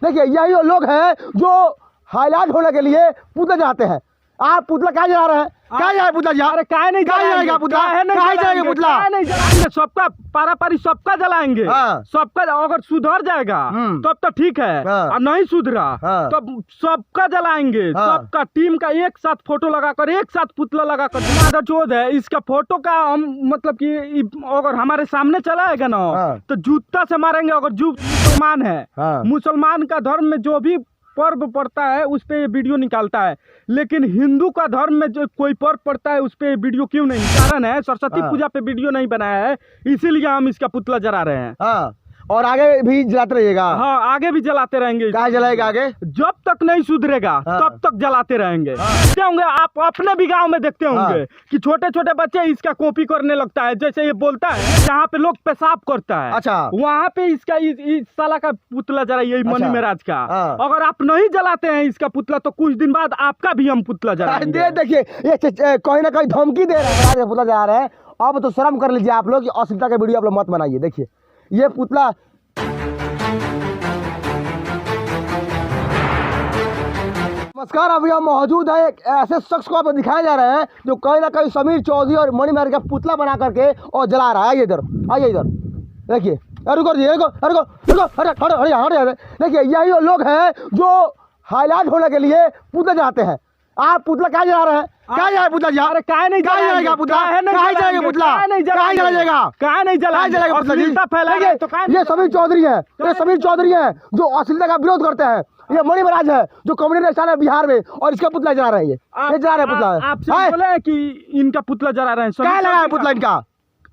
देखिए यही वो लोग हैं जो हाईलाइट होने के लिए पुतला जलाते हैं। आप पुतला क्या जला रहे हैं? क्या जाए पुतला जी? अरे काहे नहीं जाएगा पुतला? कहाँ जाएगा पुतला? नहीं जलाएंगे, सबका पारापारी सबका जलाएंगे। हाँ। सबका अगर सुधर जाएगा तब तो ठीक है, हाँ। और नहीं सुधरा हाँ। तब सबका जलाएंगे। हाँ। सबका टीम का एक साथ फोटो लगाकर, एक साथ पुतला लगाकर मादरचोद है। इसका फोटो का हम मतलब कि अगर हमारे सामने चलाएगा ना हाँ। तो जूता से मारेंगे। अगर जो मुसलमान है, हाँ। मुसलमान का धर्म में जो भी पर्व पड़ता है उस पे ये वीडियो निकालता है, लेकिन हिंदू का धर्म में जो कोई पर्व पड़ता है उस पे वीडियो क्यों नहीं? कारण है सरस्वती पूजा पे वीडियो नहीं बनाया है, इसीलिए हम इसका पुतला जला रहे हैं। हाँ, और आगे भी जलाते रहिएगा। हाँ, आगे भी जलाते रहेंगे। कहाँ जलाएगा आगे? जब तक नहीं सुधरेगा हाँ। तब तक जलाते रहेंगे। देखते होंगे आप अपने भी गांव में, देखते होंगे कि छोटे छोटे बच्चे इसका कॉपी करने लगता है। जैसे ये बोलता है जहाँ पे लोग पेशाब करता है, अच्छा, वहाँ पे इसका इस साला का पुतला जला, यही मनी महाराज का। हाँ। अगर आप नहीं जलाते हैं इसका पुतला तो कुछ दिन बाद आपका भी हम पुतला जलाएंगे। देखिए ये कहीं ना कहीं धमकी दे रहे हैं, पुतला जला रहे हैं। अब तो शर्म कर लीजिए आप लोग कि अश्लीलता का वीडियो आप लोग मत बनाइए। देखिए ये पुतला नमस्कार, अभी हम मौजूद है एक ऐसे शख्स को आपको दिखाए जा रहे हैं जो कहीं ना कहीं समीर चौधरी और मनी महाराज का पुतला बना करके और जला रहा है। आइए इधर, आइए इधर, देखिए। देखिए यही वो लोग हैं जो हाईलाइट होने के लिए पुतला जलाते हैं। आप पुतला क्या जला रहे हैं? क्या जाए पुतला जी? अरे काहे नहीं जाएगा पुतला? कहाँ जाएगा पुतला? कहाँ नहीं जलाएगा? कहाँ नहीं जलाएगा पुतला जी? ये समीर चौधरी है, ये समीर चौधरी है जो अश्लीलता का विरोध करते हैं। ये मणि महाराज है जो कम्युनिस्ट स्थान है बिहार में, और इसका पुतला जला रहे हैं। ये जला रहे पुतला। आपसे बोले हैं कि इनका पुतला जला रहे हैं। क्या लगा है पुतला इनका?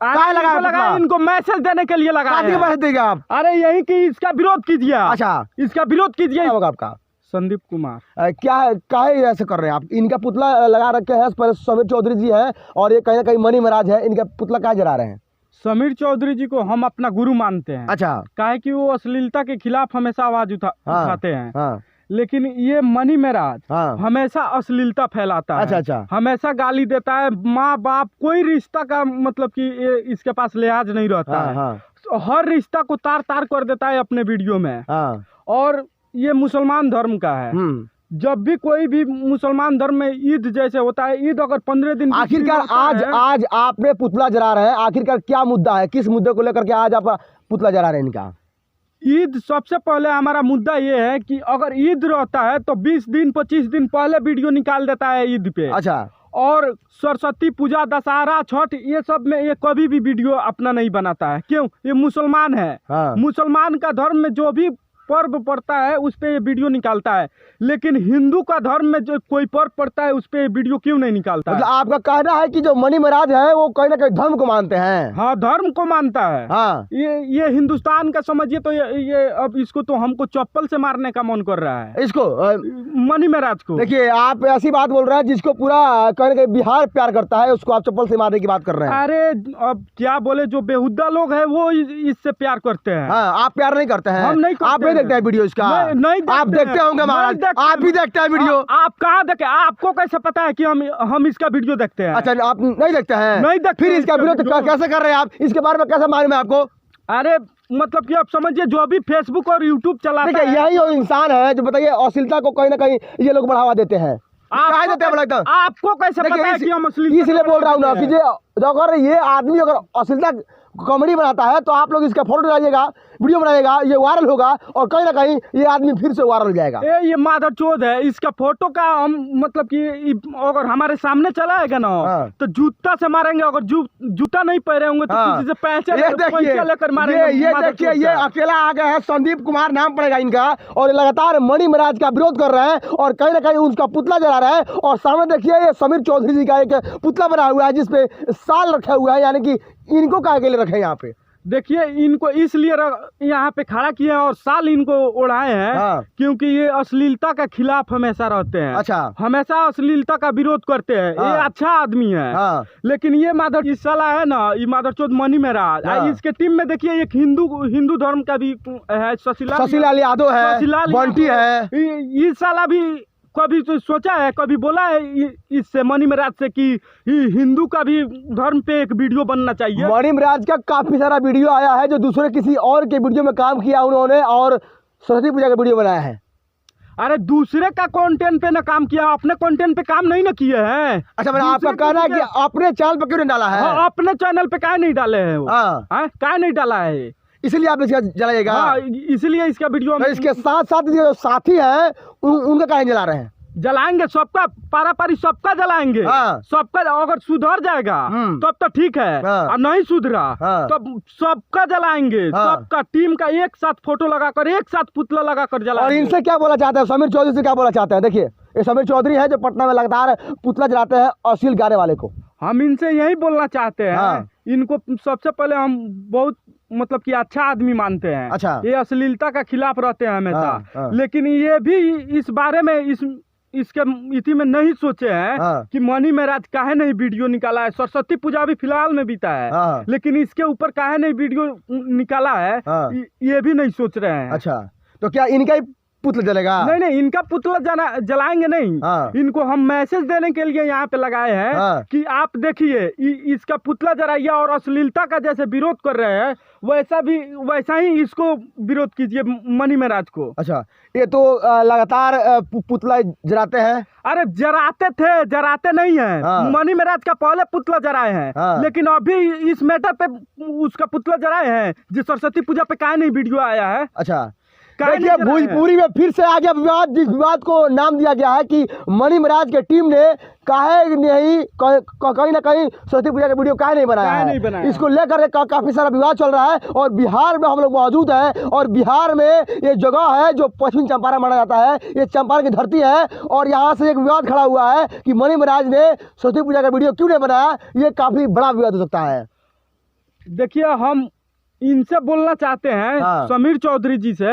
क्या लगा? इनको मैसेज देने के लिए लगा है। मैसेज देगा आप? अरे यही कि इसका विरोध कीजिए। अच्छा, इसका विरोध कीजिए। होगा आपका संदीप कुमार। क्या है, काहे ऐसे कर रहे हैं आप? इनका पुतला लगा रखे हैं। समीर चौधरी जी है और ये कहीं ना कहीं मणि महाराज है, इनका पुतला क्या जला रहे हैं? समीर चौधरी जी को हम अपना गुरु मानते हैं। अच्छा, काहे कि वो अश्लीलता के खिलाफ हमेशा आवाज उठाते हैं। हाँ। लेकिन ये मनी महाराज हाँ। हमेशा अश्लीलता फैलाता है। अच्छा। हमेशा गाली देता है। माँ बाप कोई रिश्ता का मतलब कि इसके पास लिहाज नहीं रहता है। तो हर रिश्ता को तार तार कर देता है अपने वीडियो में। और ये मुसलमान धर्म का है। जब भी कोई भी मुसलमान धर्म में ईद जैसे होता है, ईद अगर 15 दिन, आखिरकार आज आपने पुतला जला रहे हैं, आखिरकार क्या मुद्दा है? किस मुद्दे को लेकर के आज आप पुतला जला रहे हैं इनका? ईद सबसे पहले हमारा मुद्दा ये है कि अगर ईद रहता है तो 20 दिन 25 दिन पहले वीडियो निकाल देता है ईद पे। अच्छा, और सरस्वती पूजा, दशहरा, छठ, ये सब में ये कभी भी वीडियो अपना नहीं बनाता है। क्यों? ये मुसलमान है। मुसलमान का धर्म में जो भी पर्व पड़ता है उस पे ये वीडियो निकालता है, लेकिन हिंदू का धर्म में जो कोई पर्व पड़ता है उस पे वीडियो क्यों नहीं निकालता? मतलब आपका कहना है कि जो मणि महाराज है वो कहीं ना कहीं धर्म को मानते हैं। हाँ, धर्म को मानता है। हाँ। ये हिंदुस्तान का समझिए तो ये अब इसको तो हमको चप्पल से मारने का मन कर रहा है, इसको मणि महाराज को। देखिए आप ऐसी बात बोल रहे हैं जिसको पूरा कहीं ना कहीं बिहार प्यार करता है, उसको आप चप्पल से मारने की बात कर रहे हैं। अरे अब क्या बोले, जो बेहुदा लोग हैं वो इससे प्यार करते हैं। हाँ, आप प्यार नहीं करते हैं। हम नहीं करते। आप नहीं देखते हैं वीडियो इसका? नहीं आप देखते होंगे महाराज, आप भी देखते हैं वीडियो। आप कहाँ देखे? आपको कैसे पता है कि हम इसका वीडियो देखते हैं? अच्छा, आप नहीं देखते हैं? नहीं देखते। फिर इसका विरोध कैसे कर रहे हैं आप? इसके बारे में कैसे मालूम है आपको? अरे मतलब कि आप समझिए, जो भी फेसबुक और यूट्यूब चलाता है, यही वो इंसान है जो बताइए अश्लीलता को कहीं ना कहीं ये लोग बढ़ावा देते हैं। आपको कैसे पता है कि हम अश्लीलता? इसलिए बोल रहा हूँ ना कि अगर ये आदमी अगर अश्लीलता कॉमेडी बनाता है तो आप लोग इसका फोटो डालिएगा, वीडियो बनाइएगा, ये वायरल होगा और कहीं ना कहीं ये आदमी फिर से वायरल हो जाएगा। ये मादरचोद है। इसका फोटो का हम मतलब कि अगर हमारे सामने चलाएगा ना तो जूता से मारेंगे। अगर जूता नहीं पहने होंगे तो किसी से पैसे लेकर मारेंगे। ये देखिए, ये अकेला आ गया है, संदीप कुमार नाम पड़ेगा इनका, और लगातार मणि महाराज का विरोध कर रहे हैं और कहीं ना कहीं उसका पुतला जला रहा है। और सामने देखिए ये समीर चौधरी जी का एक पुतला बना हुआ है जिसपे साल रखा हुआ है, यानी कि इनको क्या के लिए रखे यहाँ पे? देखिए, इनको इसलिए यहाँ पे खड़ा किए हैं और साल इनको ओढ़ाए हैं क्योंकि ये अश्लीलता के खिलाफ हमेशा रहते हैं। अच्छा, हमेशा अश्लीलता का विरोध करते हैं। ये अच्छा आदमी है। लेकिन ये माधर इस साला है ना, ये माधरचोद मणि महाराज, इसके टीम में देखिए एक हिंदू धर्म का भी है, शशिलाल यादव है, बंटी है। ये साला भी कभी तो सोचा है, कभी बोला है इससे मनी महाराज से कि हिंदू का भी धर्म पे एक वीडियो बनना चाहिए? मनी महाराज का काफी सारा वीडियो आया है जो दूसरे किसी और के वीडियो में काम किया उन्होंने और सरस्वती पूजा का वीडियो बनाया है। अरे दूसरे का कंटेंट पे ना काम किया, अपने कंटेंट पे काम नहीं ना किए हैं। अच्छा मैंने आपका कहना है कि अपने चैनल पे क्यों नहीं डाला है? हाँ, अपने चैनल पे काहे नहीं डाले हैं वो? काहे नहीं डाला है? इसलिए आप इसका जलाइएगा? हाँ, इसलिए इसका वीडियो तो इसके साथ साथ जो साथी हैं उनका काहे जला रहे हैं? जलाएंगे सबका, पारापारी सबका जलाएंगे। सबका अगर सुधर जाएगा तब तो ठीक है, और नहीं सुधरा तो सबका जलाएंगे। सबका टीम का एक साथ फोटो लगाकर, एक साथ पुतला लगाकर जलाएंगे। और इनसे क्या बोला चाहते हैं? समीर चौधरी से क्या बोला चाहते हैं? देखिए ये समीर चौधरी है जो पटना में लगातार पुतला जलाते हैं अश्लील गाने वाले को। हम इनसे यही बोलना चाहते हैं, इनको सबसे पहले हम बहुत मतलब कि अच्छा आदमी मानते हैं। अच्छा। ये अश्लीलता का खिलाफ रहते हैं हमेशा, लेकिन ये भी इस बारे में इसके इति में नहीं सोचे हैं कि मनी महाराज काहे नहीं वीडियो निकाला है। सरस्वती पूजा भी फिलहाल में बीता है, लेकिन इसके ऊपर काहे नहीं वीडियो निकाला है, ये भी नहीं सोच रहे हैं। अच्छा, तो क्या इनका ही पुतला जलेगा? नहीं, इनका पुतला जलाएंगे नहीं। इनको हम मैसेज देने के लिए यहाँ पे लगाए हैं कि आप देखिए इसका पुतला जलाइए और अश्लीलता का जैसे विरोध कर रहे हैं वैसा ही इसको विरोध कीजिए मनी महाराज को। अच्छा, ये तो लगातार पुतला जलाते हैं। अरे जराते नहीं है। मनी महाराज का पहले पुतला जराए हैं, लेकिन अभी इस मैटर पे उसका पुतला जराए हैं जो सरस्वती पूजा पे काहे नहीं वीडियो आया है। अच्छा, देखिए भोजपुरी में फिर से आ गया विवाद, जिस विवाद को नाम दिया गया है कि मनी महाराज के टीम ने काहे नहीं कहीं ना कहीं सरस्वती पूजा का वीडियो काहे नहीं बनाया है। इसको लेकर काफी सारा विवाद चल रहा है और बिहार में हम लोग मौजूद हैं और बिहार में ये जगह है जो पश्चिम चंपारण माना जाता है, ये चंपारण की धरती है और यहाँ से एक विवाद खड़ा हुआ है कि मनी महाराज ने सरस्वती पूजा का वीडियो क्यों नहीं बनाया। ये काफी बड़ा विवाद हो सकता है। देखिए हम इनसे बोलना चाहते हैं समीर चौधरी जी से,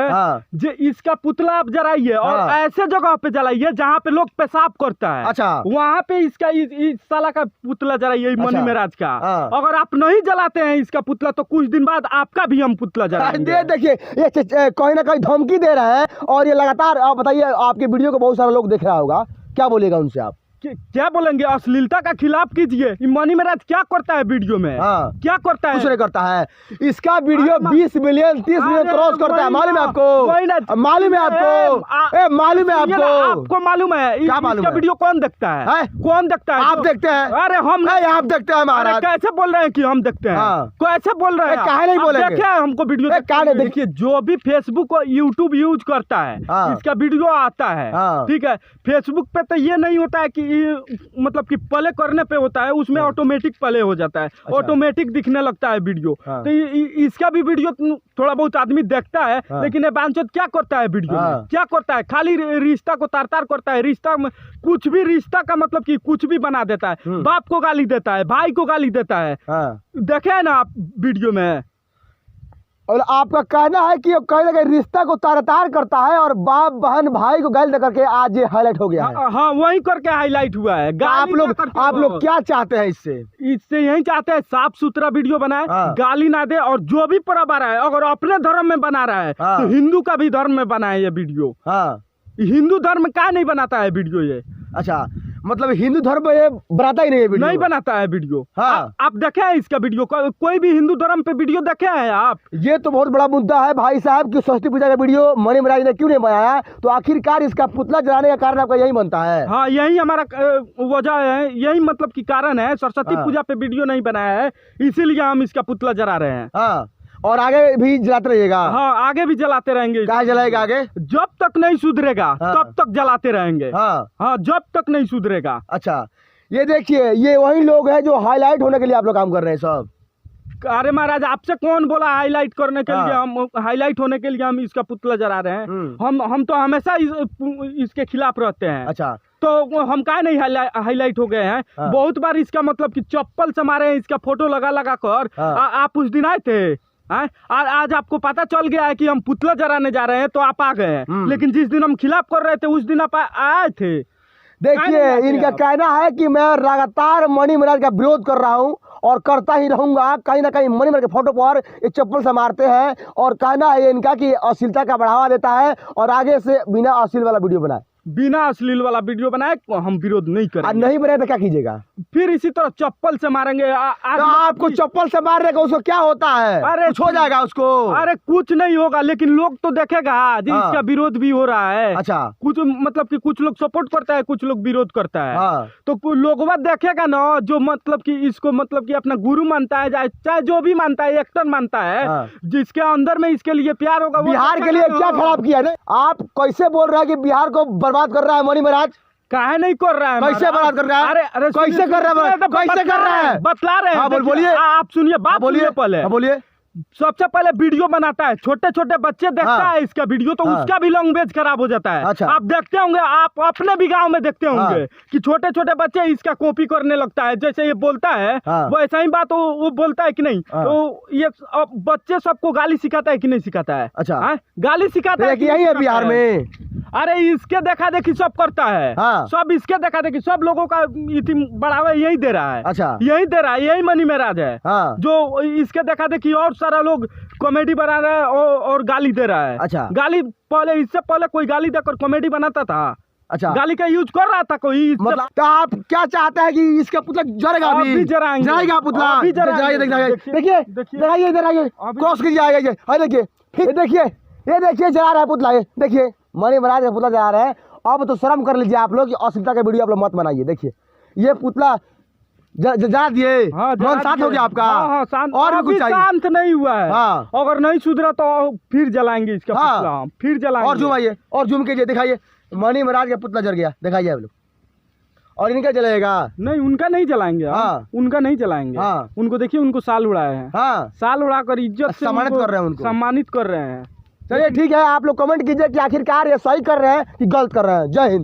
जो इसका पुतला आप जलाइए और ऐसे जगह पे जलाइए जहाँ पे लोग पेशाब करता है। अच्छा, वहाँ पे इसका इस साला का पुतला जलाइए मनी महाराज का। अगर आप नहीं जलाते हैं इसका पुतला तो कुछ दिन बाद आपका भी हम पुतला जलाएंगे। देखिए ये कहीं ना कहीं धमकी दे रहे हैं और ये लगातार, आप बताइए, आपके वीडियो को बहुत सारा लोग देख रहा होगा, क्या बोलेगा उनसे आप? क्या बोलेंगे? अश्लीलता का खिलाफ कीजिए। मनी महाराज क्या करता है वीडियो में? क्या करता है? कुछ नहीं करता है। इसका वीडियो 20 मिलियन 30 मिलियन क्रॉस करता है। मालूम है आपको? मालूम है आपको? मालूम है आपको? आपको मालूम है? क्या मालूम है? वीडियो कौन देखता है? कौन देखता है? आप देखते हैं? अरे हम नहीं, आप देखते हैं महाराज। कैसे बोल रहे हैं कि हम देखते हैं? कैसे बोल रहे हैं? काहे नहीं बोलेंगे? देखिए हमको वीडियो देखिए, जो भी फेसबुक और यूट्यूब यूज करता है इसका वीडियो आता है, ठीक है। फेसबुक पे तो ये नहीं होता है कि मतलब कि प्ले करने पे होता है, उसमें ऑटोमेटिक प्ले हो जाता है। अच्छा। ऑटोमेटिक दिखने लगता है वीडियो। तो इसका भी वीडियो थोड़ा बहुत आदमी देखता है, लेकिन ये बांचोद क्या करता है वीडियो में? क्या करता है? खाली रिश्ता को तार करता है। रिश्ता में कुछ भी, रिश्ता का मतलब कि कुछ भी बना देता है। बाप को गाली देता है, भाई को गाली देता है। देखे है ना आप वीडियो में? और आपका कहना है कि कहीं ना कहीं रिश्ता को तार करता है और बाप बहन भाई को गाली देकर के आज ये हाईलाइट हो गया है। हाँ, वही करके हाईलाइट हुआ है। आप लोग क्या चाहते हैं इससे यही चाहते हैं साफ सुथरा वीडियो बनाए, गाली ना दे, और जो भी पर्व आ रहा है अगर अपने धर्म में बना रहा है तो हिंदू का भी धर्म में बनाए ये वीडियो। हिंदू धर्म का नहीं बनाता है वीडियो ये। अच्छा, मतलब हिंदू धर्म ये बनाता ही नहीं है वीडियो? नहीं बनाता है वीडियो। आप देखे हैं इसका वीडियो? कोई भी हिंदू धर्म पे वीडियो देखे हैं आप? ये तो बहुत बड़ा मुद्दा है भाई साहब कि सरस्वती पूजा का वीडियो मनी महाराज ने क्यों नहीं बनाया। तो आखिरकार इसका पुतला जलाने का कारण आपका यही बनता है? हाँ, यही हमारा वजह है, यही मतलब की कारण है। सरस्वती पूजा पे वीडियो नहीं बनाया है, इसीलिए हम इसका पुतला जला रहे हैं। और आगे भी जलाते रहिएगा? हाँ, आगे भी जलाते रहेंगे। कहाँ जलाएगा आगे? जब तक नहीं सुधरेगा तब तक जलाते रहेंगे। हाँ, जब तक नहीं सुधरेगा। अच्छा, ये देखिए, ये वही लोग हैं जो हाईलाइट होने के लिए आप लोग काम कर रहे हैं सब। अरे महाराज, आपसे कौन बोला हाईलाइट करने के लिए? हम हाईलाइट होने के लिए हम इसका पुतला जला रहे हैं। हम तो हमेशा इसके खिलाफ रहते हैं। अच्छा, तो हम काहे नहीं हाईलाइट हो गए हैं? बहुत बार इसका मतलब कि चप्पल से मारे हैं, इसका फोटो लगा कर। आप उस दिन आए थे? आज आपको पता चल गया है कि हम पुतला जलाने जा रहे हैं तो आप आ गए हैं, लेकिन जिस दिन हम खिलाफ कर रहे थे उस दिन आप आए थे। देखिए, इनका कहना है कि मैं लगातार मनी महाराज का विरोध कर रहा हूं और करता ही रहूंगा। कहीं ना कहीं मनी महाराज के फोटो पर ये चप्पल से मारते हैं और कहना है इनका कि अश्लीलता का बढ़ावा देता है और आगे से बिना अश्लील वाला वीडियो बनाए। बिना अश्लील वाला वीडियो बनाए हम विरोध नहीं करेंगे। नहीं बने तो क्या कीजिएगा? फिर इसी तरह चप्पल से मारेंगे। तो आपको चप्पल से मारने का उसको क्या होता है? अरे कुछ हो जाएगा उसको? अरे कुछ नहीं होगा, लेकिन लोग तो देखेगा जी, हाँ। इसका विरोध भी हो रहा है। अच्छा, कुछ मतलब कि कुछ लोग सपोर्ट करता है, कुछ लोग विरोध करता है। हाँ। तो लोग देखेगा ना, जो मतलब कि इसको मतलब कि अपना गुरु मानता है, चाहे जो भी मानता है, एक्टर मानता है, हाँ। जिसके अंदर में इसके लिए प्यार होगा। बिहार के लिए क्या खराब किया है? आप कैसे बोल रहे हैं कि बिहार को बर्बाद कर रहा है मणि महाराज? काहे नहीं कर रहा है? कैसे बर्बाद कर रहा है? अरे कैसे कर रहा है? कैसे कर रहा है? बतला रहे हैं। बोलिए। आप सुनिए, बात बोलिए पहले। बोलिए। सबसे पहले वीडियो बनाता है, छोटे छोटे बच्चे देखता हाँ। है इसका वीडियो, तो हाँ। उसका भी लैंग्वेज खराब हो जाता है। अच्छा। आप देखते होंगे, आप अपने भी गांव में देखते होंगे हाँ। कि छोटे छोटे बच्चे इसका कॉपी करने लगता है। जैसे ये बोलता है हाँ। वो ऐसा ही बात वो बोलता है कि नहीं। हाँ। तो ये बच्चे सबको गाली सिखाता है कि नहीं सिखाता है? अच्छा। हाँ? गाली सिखाता है कि यही नहीं है सिखाता बिहार में। अरे इसके देखा देखी सब करता है। हाँ। सब इसके देखा देखी, सब लोगों का बढ़ावा यही दे रहा है। अच्छा। यही दे रहा है, यही मनी महाराज है। हाँ। जो इसके देखा देखी और सारा लोग कॉमेडी बना रहा है और गाली दे रहा है। अच्छा। गाली पहले, इससे पहले कोई गाली देकर कॉमेडी बनाता था? अच्छा। गाली का यूज कर रहा था कोई? मतलब तो आप क्या चाहते हैं कि इसका पुतला जरेगा? अभी जराएंगे। जराएगा पुतला? अभी जराएंगे। देखिए देखिए इधर आइए, क्रॉस कीजिए आइए। देखिए ये देखिए जला रहा है पुतला। ये देखिए मणि महाराज का पुतला जला रहा है। अब तो शर्म कर लीजिए आप लोग कि अश्लीलता के वीडियो आप लोग मत बनाइए। देखिए ये पुतला जला दिए। मन शांत हो गया आपका? हाँ, शांत। और भी कुछ चाहिए? शांत नहीं हुआ है। हाँ। अगर नहीं सुधरा तो फिर जलाएंगे इसका पुतला, फिर जलाएंगे। और जूम आइए, और जूम कीजिए, दिखाइए मणि महाराज का पुतला जल गया। दिखाइए आप लोग। और इनका जलेगा? नहीं, उनका नहीं जलाएंगे। हाँ। उनका नहीं जलाएंगे। हाँ। उनको देखिए, उनको साल उड़ाए हैं। हाँ। साल उड़ाकर इज्जत से सम्मानित कर रहे हैं उनको। सम्मानित कर रहे हैं। चलिए ठीक है, आप लोग कमेंट कीजिए कि आखिरकार ये सही कर रहे हैं कि गलत कर रहे हैं। जय हिंद।